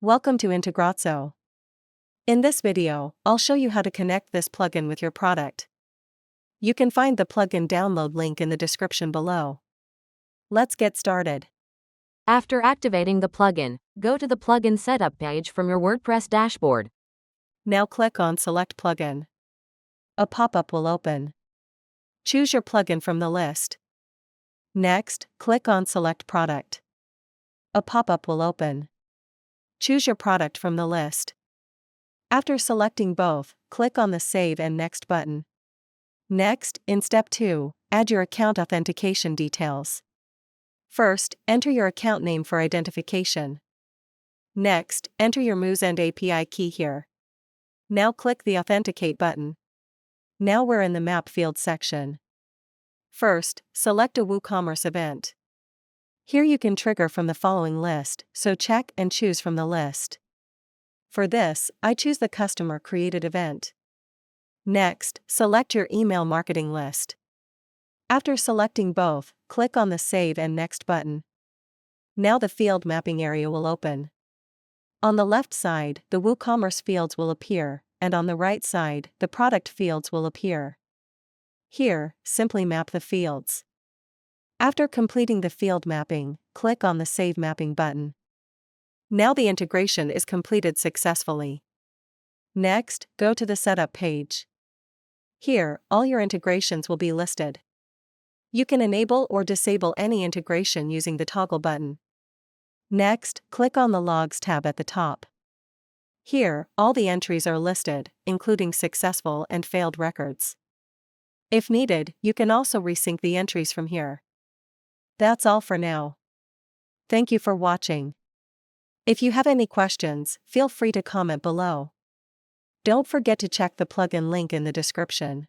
Welcome to Integrazo. In this video, I'll show you how to connect this plugin with your product. You can find the plugin download link in the description below. Let's get started. After activating the plugin, go to the plugin setup page from your WordPress dashboard. Now click on Select Plugin. A pop-up will open. Choose your plugin from the list. Next, click on Select Product. A pop-up will open. Choose your product from the list. After selecting both, click on the Save and Next button. Next, in Step 2, add your account authentication details. First, enter your account name for identification. Next, enter your Moosend API key here. Now click the Authenticate button. Now we're in the Map field section. First, select a WooCommerce event. Here you can trigger from the following list, so check and choose from the list. For this, I choose the customer created event. Next, select your email marketing list. After selecting both, click on the Save and Next button. Now the field mapping area will open. On the left side, the WooCommerce fields will appear, and on the right side, the product fields will appear. Here, simply map the fields. After completing the field mapping, click on the Save Mapping button. Now the integration is completed successfully. Next, go to the Setup page. Here, all your integrations will be listed. You can enable or disable any integration using the toggle button. Next, click on the Logs tab at the top. Here, all the entries are listed, including successful and failed records. If needed, you can also resync the entries from here. That's all for now. Thank you for watching. If you have any questions, feel free to comment below. Don't forget to check the plugin link in the description.